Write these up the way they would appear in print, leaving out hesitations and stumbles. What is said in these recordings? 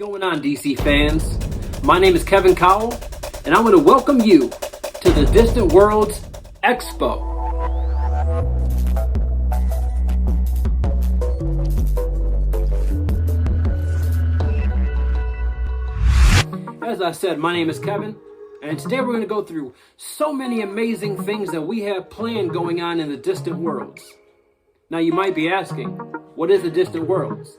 Going on, DC fans? My name is Kevin Cowell, and I want to welcome you to the Distant Worlds Expo. As I said, my name is Kevin, and today we're going to go through so many amazing things that we have planned going on in the Distant Worlds. Now you might be asking, what is the Distant Worlds?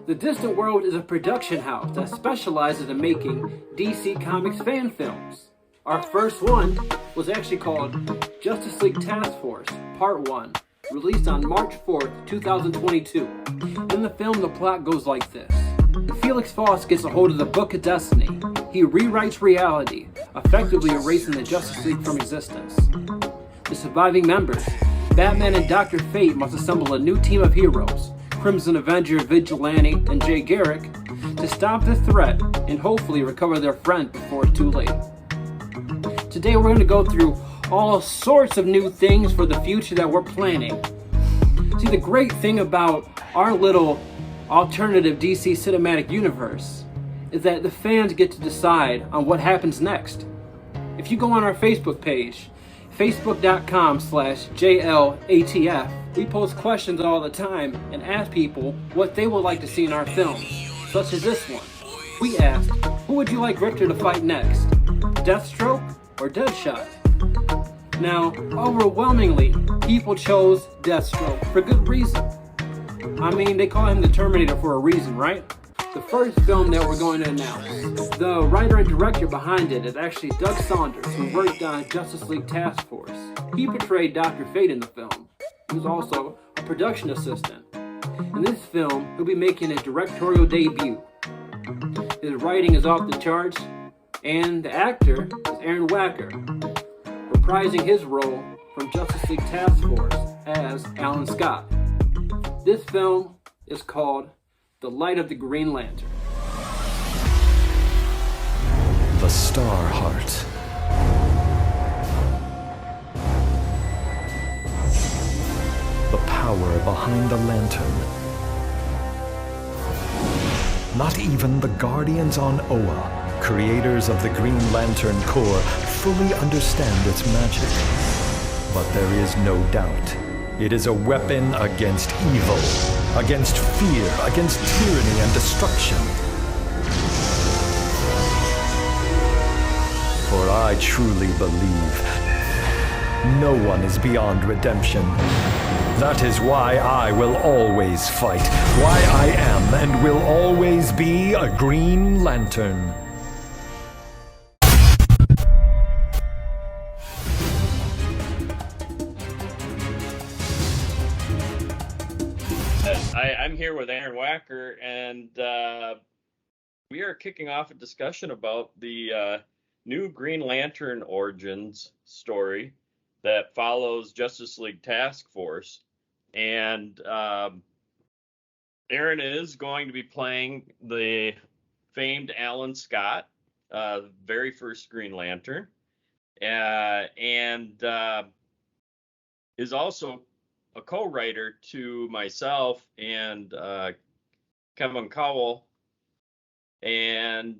The Distant World is a production house that specializes in making DC Comics fan films. Our first one was actually called Justice League Task Force Part 1, released on March 4th, 2022. In the film, the plot goes like this. Felix Faust gets a hold of the Book of Destiny. He rewrites reality, effectively erasing the Justice League from existence. The surviving members, Batman and Dr. Fate, must assemble a new team of heroes, Crimson Avenger, Vigilante, and Jay Garrick, to stop the threat and hopefully recover their friend before it's too late. Today we're going to go through all sorts of new things for the future that we're planning. See, the great thing about our little alternative DC cinematic universe is that the fans get to decide on what happens next. If you go on our Facebook page, facebook.com/JLATF, we post questions all the time and ask people what they would like to see in our films, such as this one. We asked, who would you like Richter to fight next? Deathstroke or Deadshot? Now, overwhelmingly, people chose Deathstroke for good reason. I mean, they call him the Terminator for a reason, right? The first film that we're going to announce, the writer and director behind it is actually Doug Saunders, who worked on Justice League Task Force. He portrayed Dr. Fate in the film. He was also a production assistant. In this film, he'll be making his directorial debut. His writing is off the charts, and the actor is Aaron Wacker, reprising his role from Justice League Task Force as Alan Scott. This film is called The Light of the Green Lantern. The Star Heart. The power behind the lantern. Not even the Guardians on Oa, creators of the Green Lantern Corps, fully understand its magic. But there is no doubt. It is a weapon against evil, against fear, against tyranny and destruction. For I truly believe no one is beyond redemption. That is why I will always fight, why I am and will always be a Green Lantern. I'm here with Aaron Wacker, and we are kicking off a discussion about the new Green Lantern Origins story that follows Justice League Task Force. And Aaron is going to be playing the famed Alan Scott, very first Green Lantern, and is also a co-writer to myself and Kevin Cowell, and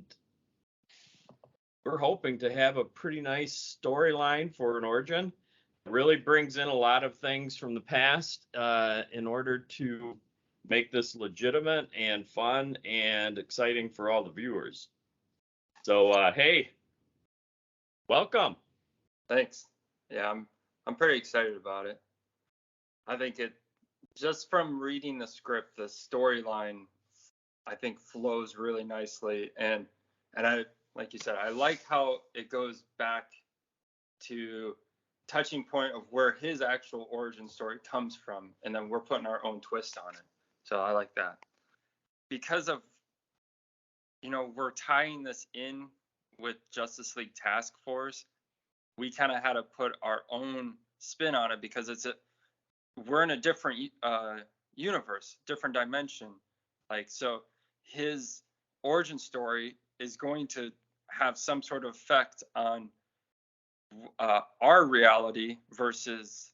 we're hoping to have a pretty nice storyline for an origin. It really brings in a lot of things from the past in order to make this legitimate and fun and exciting for all the viewers. So hey, welcome. Thanks. Yeah, I'm pretty excited about it. I think it, just from reading the script, the storyline, I think flows really nicely. And I, like you said, I like how it goes back to touching point of where his actual origin story comes from. And then we're putting our own twist on it. So I like that. Because of, we're tying this in with Justice League Task Force, we kind of had to put our own spin on it because we're in a different universe, different dimension. Like, so his origin story is going to have some sort of effect on our reality versus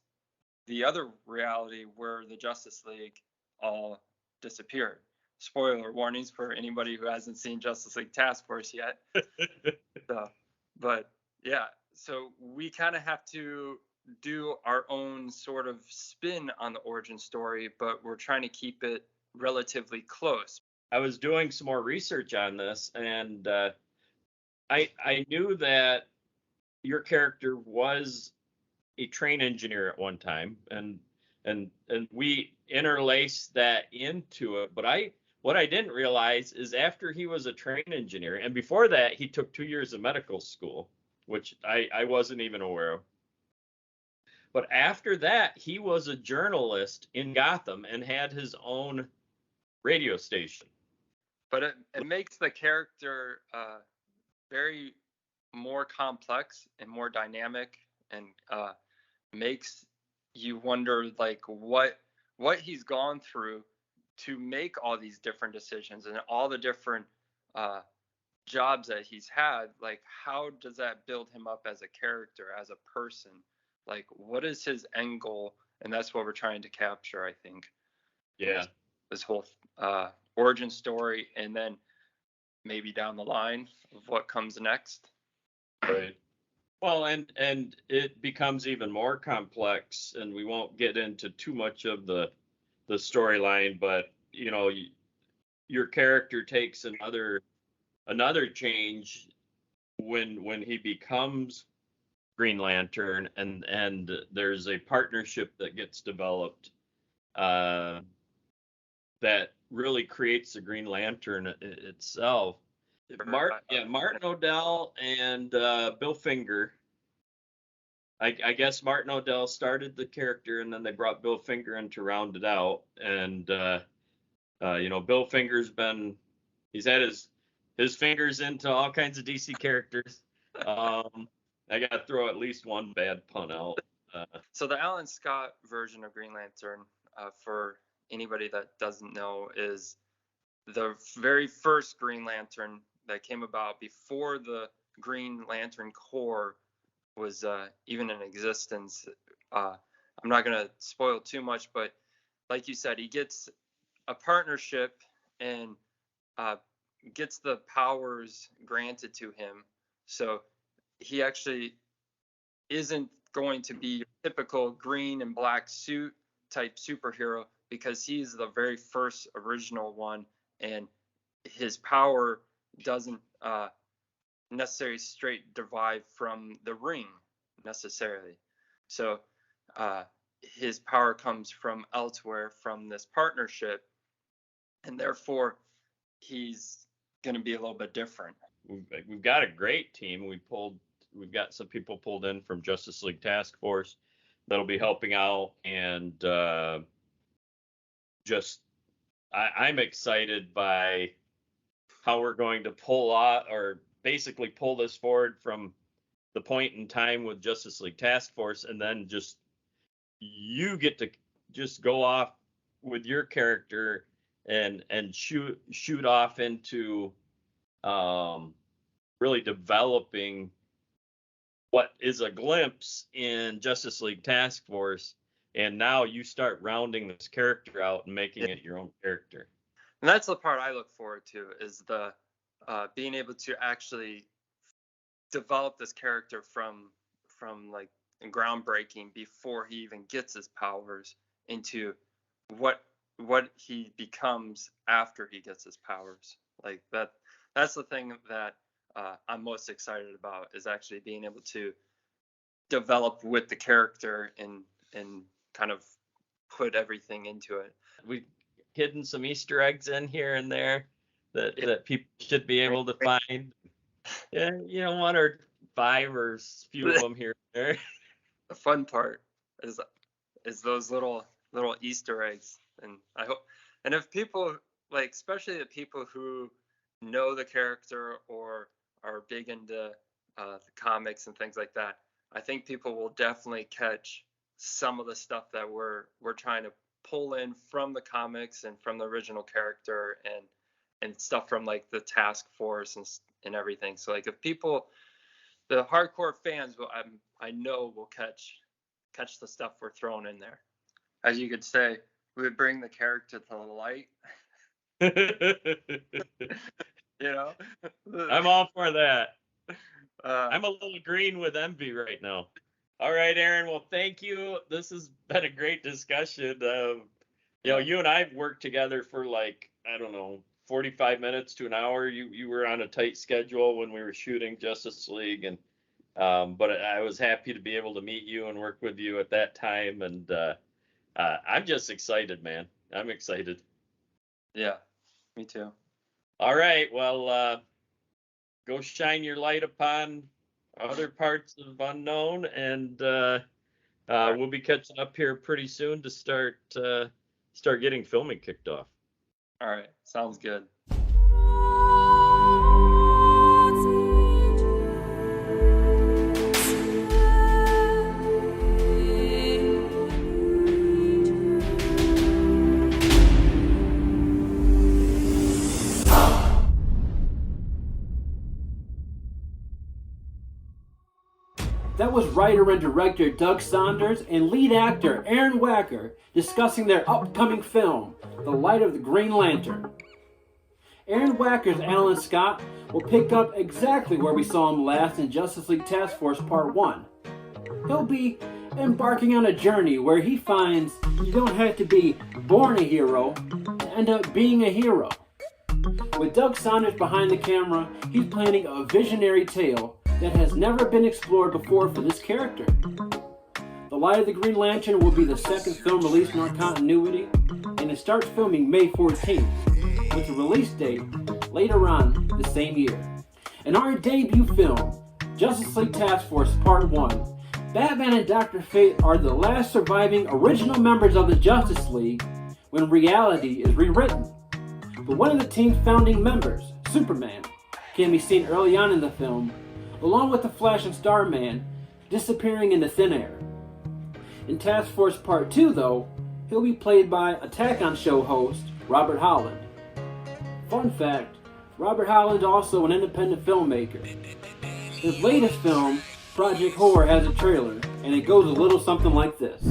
the other reality where the Justice League all disappeared. spoiler warnings for anybody who hasn't seen Justice League Task Force yet. So, but yeah, so we kind of have to do our own sort of spin on the origin story, but we're trying to keep it relatively close. I was doing some more research on this, and I knew that your character was a train engineer at one time, and we interlaced that into it. But what I didn't realize is after he was a train engineer, and before that he took 2 years of medical school, which I wasn't even aware of. But after that, he was a journalist in Gotham and had his own radio station. But it makes the character very more complex and more dynamic, and makes you wonder like what he's gone through to make all these different decisions and all the different jobs that he's had. Like, how does that build him up as a character, as a person? Like, what is his end goal? And that's what we're trying to capture, I think. Yeah. This whole origin story, and then maybe down the line of what comes next. Right. Well, and it becomes even more complex, and we won't get into too much of the storyline, but you know, your character takes another change when he becomes Green Lantern, and there's a partnership that gets developed that really creates the Green Lantern itself. Martin O'Dell and Bill Finger. I guess Martin O'Dell started the character, and then they brought Bill Finger in to round it out. And you know, Bill Finger's he's had his fingers into all kinds of DC characters. I got to throw at least one bad pun out. So the Alan Scott version of Green Lantern, for anybody that doesn't know, is the very first Green Lantern that came about before the Green Lantern Corps was even in existence. I'm not going to spoil too much, but like you said, he gets a partnership and gets the powers granted to him. So he actually isn't going to be your typical green and black suit type superhero, because he's the very first original one, and his power doesn't necessarily straight derive from the ring necessarily. So his power comes from elsewhere, from this partnership, and therefore he's going to be a little bit different. We've got a great team. We've got some people pulled in from Justice League Task Force that'll be helping out, and I'm excited by how we're going to basically pull this forward from the point in time with Justice League Task Force, and then you get to just go off with your character and shoot off into really developing what is a glimpse in Justice League Task Force, and now you start rounding this character out and making it your own character. And that's the part I look forward to, is the being able to actually develop this character from like groundbreaking before he even gets his powers into what he becomes after he gets his powers. Like that's the thing that I'm most excited about, is actually being able to develop with the character and kind of put everything into it. We've hidden some Easter eggs in here and there that people should be able to find. Yeah, you know, 1 or 5 or few of them here and there. The fun part is those little Easter eggs, and I hope, and if people, like, especially the people who know the character or are big into the comics and things like that, I think people will definitely catch some of the stuff that we're trying to pull in from the comics and from the original character, and stuff from like the task force and everything. So like, if people, the hardcore fans, I know will catch the stuff we're throwing in there. As you could say, we would bring the character to the light. You know? I'm all for that. Uh, I'm a little green with envy right now. All right, Aaron. Well, thank you. This has been a great discussion. You and I've worked together for like, I don't know, 45 minutes to an hour. You were on a tight schedule when we were shooting Justice League, and but I was happy to be able to meet you and work with you at that time. And I'm just excited, man. I'm excited. yeah, me too. All right. Well, go shine your light upon other parts of Unknown, and we'll be catching up here pretty soon to start getting filming kicked off. All right, sounds good. That was writer and director Doug Saunders and lead actor Aaron Wacker discussing their upcoming film, The Light of the Green Lantern. Aaron Wacker's Alan Scott will pick up exactly where we saw him last in Justice League Task Force Part 1. He'll be embarking on a journey where he finds you don't have to be born a hero to end up being a hero. With Doug Saunders behind the camera, he's planning a visionary tale that has never been explored before for this character. The Light of the Green Lantern will be the second film released in our continuity, and it starts filming May 14th, with a release date later on the same year. In our debut film, Justice League Task Force Part 1, Batman and Dr. Fate are the last surviving original members of the Justice League when reality is rewritten. But one of the team's founding members, Superman, can be seen early on in the film, along with the Flash and Starman, disappearing into thin air. In Task Force Part 2, though, he'll be played by Attack on Show host Robert Holland. Fun fact, Robert Holland's also an independent filmmaker. His latest film, Project Horror, has a trailer, and it goes a little something like this.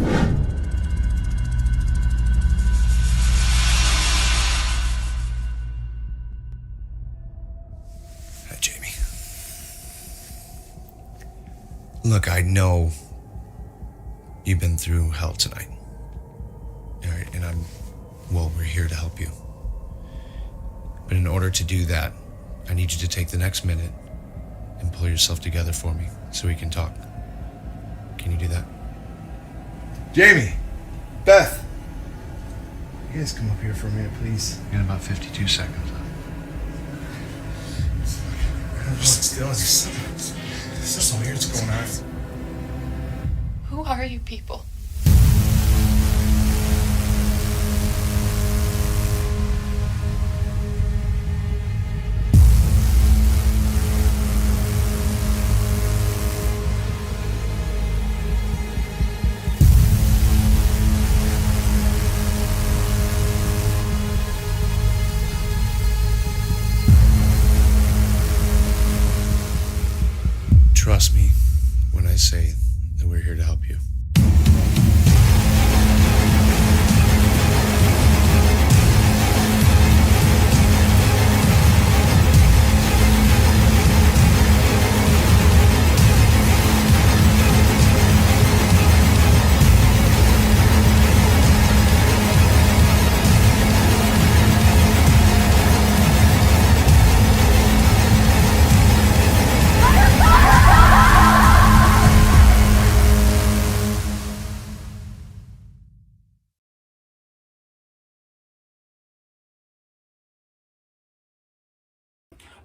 Hi, Jamie. Look, I know you've been through hell tonight. All right, and we're here to help you. But in order to do that, I need you to take the next minute and pull yourself together for me so we can talk. Can you do that? Jamie! Beth! You guys come up here for a minute, please. In about 52 seconds. There's something weird's going on. Who are you people? Trust me when I say that we're here to help you.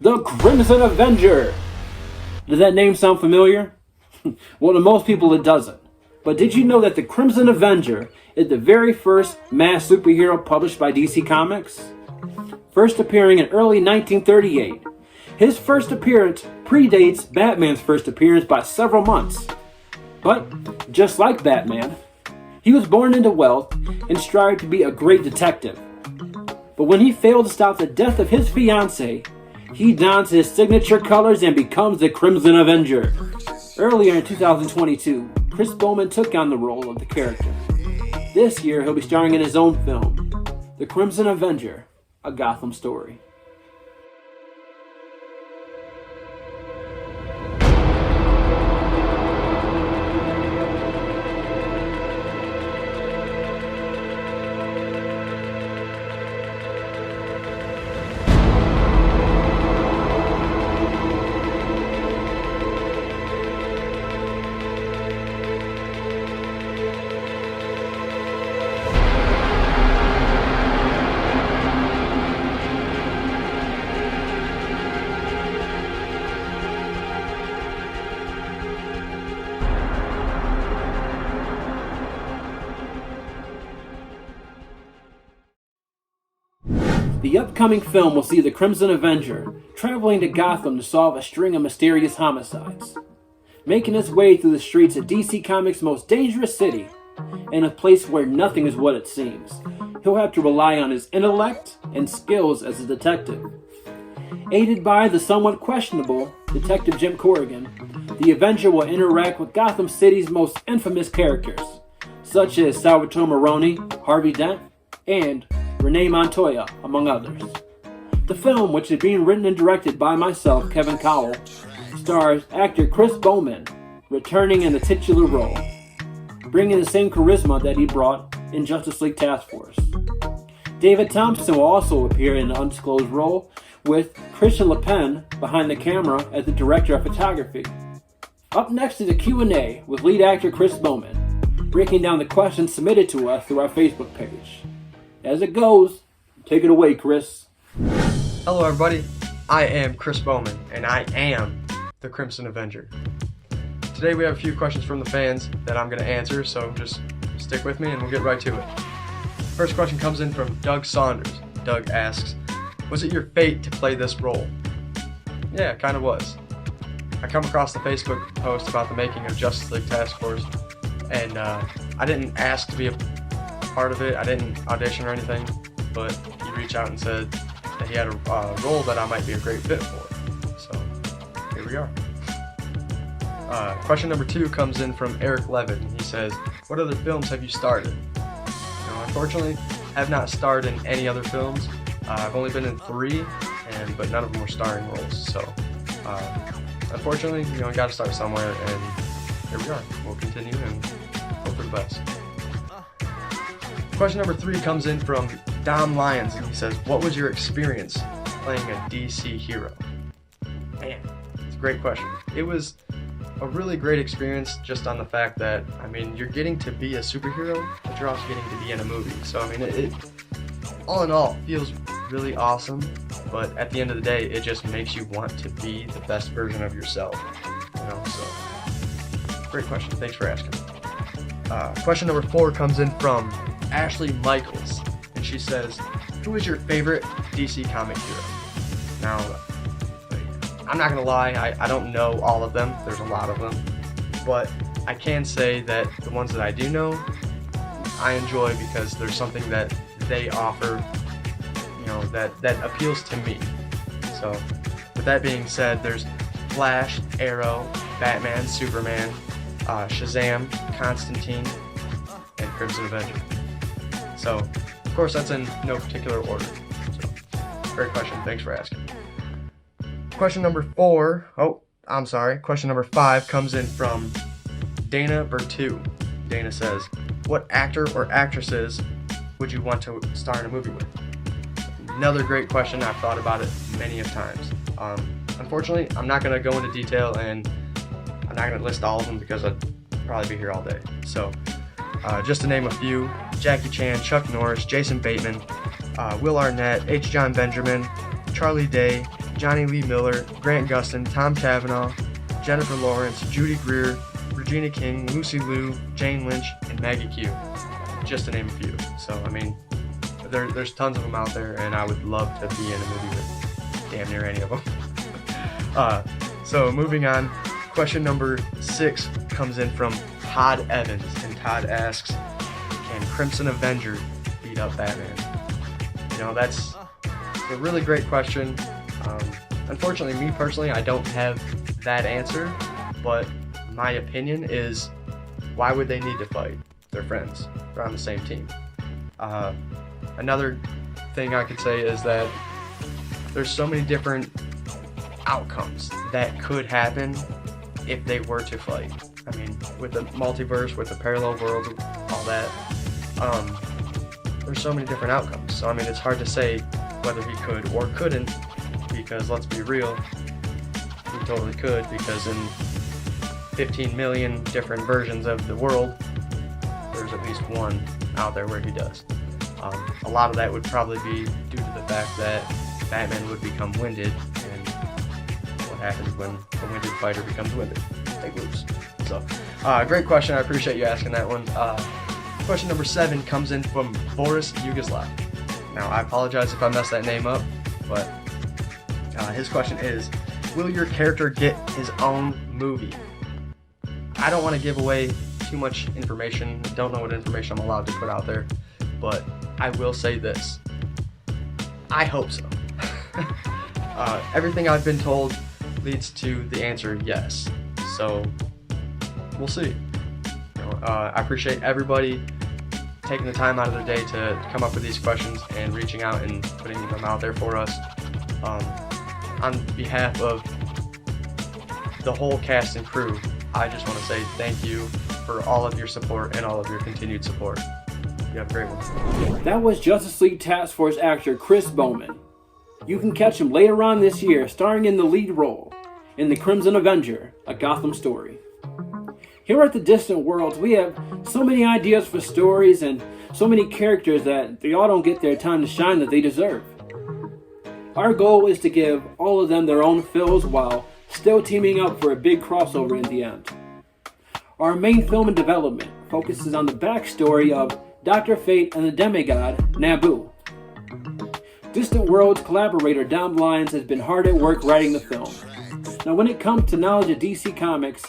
The Crimson Avenger! Does that name sound familiar? Well, to most people it doesn't. But did you know that the Crimson Avenger is the very first mass superhero published by DC Comics? First appearing in early 1938, his first appearance predates Batman's first appearance by several months. But, just like Batman, he was born into wealth and strived to be a great detective. But when he failed to stop the death of his fiancée, he dons his signature colors and becomes the Crimson Avenger. Earlier in 2022, Chris Bowman took on the role of the character. This year, he'll be starring in his own film, The Crimson Avenger, a Gotham story. The upcoming film will see the Crimson Avenger traveling to Gotham to solve a string of mysterious homicides. Making his way through the streets of DC Comics' most dangerous city, in a place where nothing is what it seems, he'll have to rely on his intellect and skills as a detective. Aided by the somewhat questionable Detective Jim Corrigan, the Avenger will interact with Gotham City's most infamous characters, such as Salvatore Maroni, Harvey Dent, and Renee Montoya, among others. The film, which is being written and directed by myself, Kevin Cowell, stars actor Chris Bowman, returning in the titular role, bringing the same charisma that he brought in Justice League Task Force. David Thompson will also appear in an undisclosed role, with Christian Le Pen behind the camera as the director of photography. Up next is a Q&A with lead actor Chris Bowman, breaking down the questions submitted to us through our Facebook page. As it goes, take it away, Chris. Hello everybody, I am Chris Bowman, and I am the Crimson Avenger. Today we have a few questions from the fans that I'm going to answer, so just stick with me and we'll get right to it. First question comes in from Doug Saunders. Doug asks, was it your fate to play this role? Yeah, it kind of was. I come across the Facebook post about the making of Justice League Task Force, and I didn't ask to be a part of it. I didn't audition or anything, but he reached out and said that he had a role that I might be a great fit for. So here we are. Question number 2 comes in from Eric Levin. He says, what other films have you starred in? Unfortunately, I have not starred in any other films. I've only been in 3, but none of them were starring roles. So unfortunately, I got to start somewhere, and here we are. We'll continue and hope for the best. Question number 3 comes in from Dom Lyons, and he says, what was your experience playing a DC hero? Man, it's a great question. It was a really great experience just on the fact that, you're getting to be a superhero, but you're also getting to be in a movie. So, it all in all, feels really awesome, but at the end of the day, it just makes you want to be the best version of yourself. So, great question. Thanks for asking. Question number 4 comes in from Ashley Michaels, and she says, who is your favorite DC comic hero? Now, I'm not gonna lie, I don't know all of them. There's a lot of them, but I can say that the ones that I do know, I enjoy because there's something that they offer, that appeals to me. So, with that being said, there's Flash, Arrow, Batman, Superman, Shazam, Constantine, and Crimson Avenger. So, of course, that's in no particular order. So, great question. Thanks for asking. Question number 5 comes in from Dana Bertu. Dana says, what actor or actresses would you want to star in a movie with? Another great question. I've thought about it many of times. Unfortunately, I'm not going to go into detail, and I'm not going to list all of them because I'd probably be here all day. So, just to name a few, Jackie Chan, Chuck Norris, Jason Bateman, Will Arnett, H. John Benjamin, Charlie Day, Johnny Lee Miller, Grant Gustin, Tom Cavanaugh, Jennifer Lawrence, Judy Greer, Regina King, Lucy Liu, Jane Lynch, and Maggie Q. Just to name a few. So, there's tons of them out there, and I would love to be in a movie with damn near any of them. So, moving on, question number 6 comes in from Todd Evans, and Todd asks, can Crimson Avenger beat up Batman? That's a really great question. Unfortunately, me personally, I don't have that answer, but my opinion is, why would they need to fight? They're friends. They're on the same team. Another thing I could say is that there's so many different outcomes that could happen if they were to fight. I mean, with the multiverse, with the parallel worlds, all that, there's so many different outcomes. So I mean, it's hard to say whether he could or couldn't, because let's be real, he totally could, because in 15 million different versions of the world, there's at least one out there where he does. A lot of that would probably be due to the fact that Batman would become winded, and what happens when a winded fighter becomes winded? They lose. So, great question. I appreciate you asking that one. Question number 7 comes in from Boris Yugoslav. Now, I apologize if I messed that name up, but his question is, will your character get his own movie? I don't want to give away too much information. Don't know what information I'm allowed to put out there, but I will say this. I hope so. Everything I've been told leads to the answer yes. So we'll see. I appreciate everybody taking the time out of their day to come up with these questions and reaching out and putting them out there for us. On behalf of the whole cast and crew, I just want to say thank you for all of your support and all of your continued support. You have a great one. That was Justice League Task Force actor Chris Bowman. You can catch him later on this year starring in the lead role in The Crimson Avenger, a Gotham story. Here at the Distant Worlds, we have so many ideas for stories and so many characters that they all don't get their time to shine that they deserve. Our goal is to give all of them their own fills while still teaming up for a big crossover in the end. Our main film in development focuses on the backstory of Dr. Fate and the demigod Nabu. Distant Worlds collaborator Dom Lyons has been hard at work writing the film. Now when it comes to knowledge of DC Comics,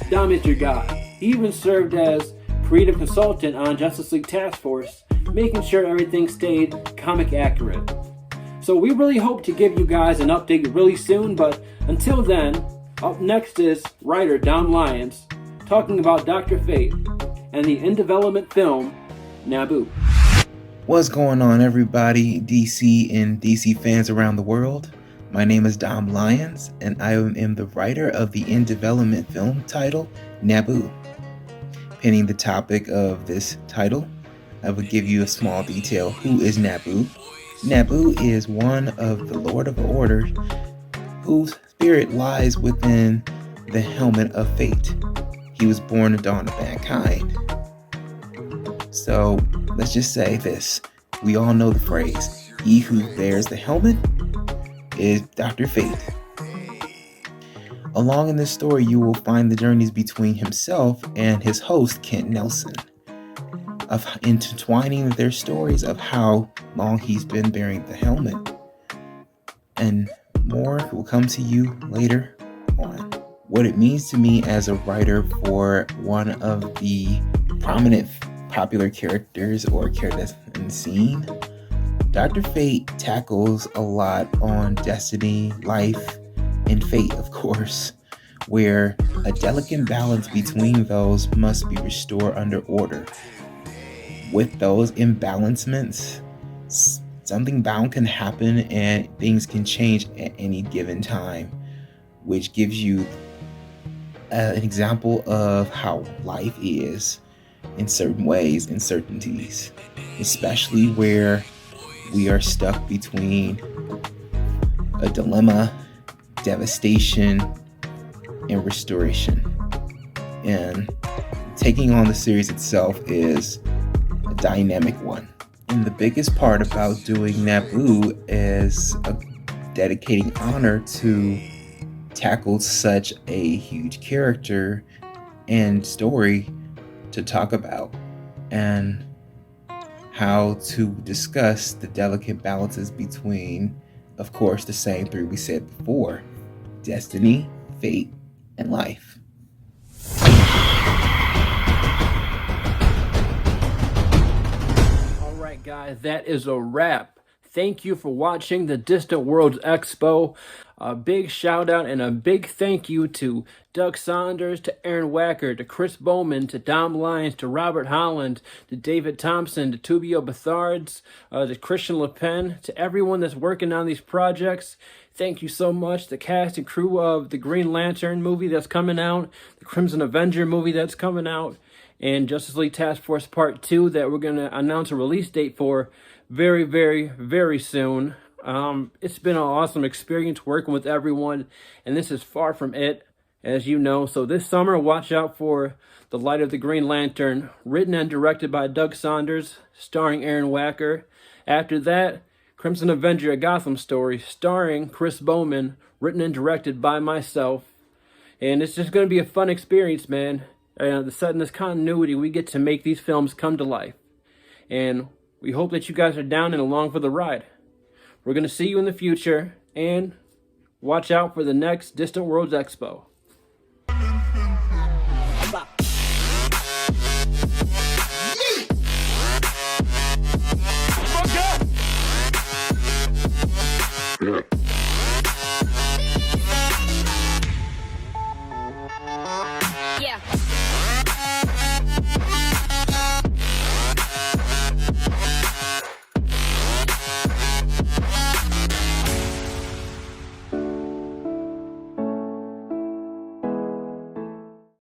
Dom is your guy. He even served as creative consultant on Justice League Task Force, making sure everything stayed comic accurate. So we really hope to give you guys an update really soon, but until then, up next is writer Dom Lyons talking about Dr. Fate and the in-development film Nabu. What's going on, everybody, DC and DC fans around the world? My name is Dom Lyons, and I am the writer of the in-development film title Nabu. Pending the topic of this title, I will give you a small detail. Who is Nabu? Nabu is one of the Lord of Order whose spirit lies within the helmet of fate. He was born to dawn of mankind. So let's just say this. We all know the phrase, he who bears the helmet is Dr. Fate. Along in this story, you will find the journeys between himself and his host, Kent Nelson, of intertwining their stories of how long he's been bearing the helmet. And more will come to you later on. What it means to me as a writer for one of the prominent popular characters or characters in the scene, Dr. Fate tackles a lot on destiny, life, and fate, of course, where a delicate balance between those must be restored under order. With those imbalancements, something bound can happen and things can change at any given time, which gives you an example of how life is in certain ways and certainties, especially where we are stuck between a dilemma, devastation, and restoration. And taking on the series itself is a dynamic one. And the biggest part about doing Nabu is dedicating honor to tackle such a huge character and story to talk about, and how to discuss the delicate balances between, of course, the same three we said before: destiny, fate, and life. All right, guys, that is a wrap. thank you for watching the Distant Worlds Expo. A big shout out and a big thank you to Doug Saunders, to Aaron Wacker, to Chris Bowman, to Dom Lyons, to Robert Holland, to David Thompson, to Tubio Bethards, to Christian Le Pen, to everyone that's working on these projects. Thank you so much. The cast and crew of the Green Lantern movie that's coming out, the Crimson Avenger movie that's coming out, and Justice League Task Force Part 2 that we're going to announce a release date for very, very, very soon. It's been an awesome experience working with everyone, and this is far from it, as you know. So this summer, watch out for The Light of the Green Lantern, written and directed by Doug Saunders, starring Aaron Wacker. After that, Crimson Avenger: A Gotham Story, starring Chris Bowman, written and directed by myself. And it's just going to be a fun experience, man. Setting this continuity, we get to make these films come to life. And we hope that you guys are down and along for the ride. We're going to see you in the future, and watch out for the next Distant Worlds Expo.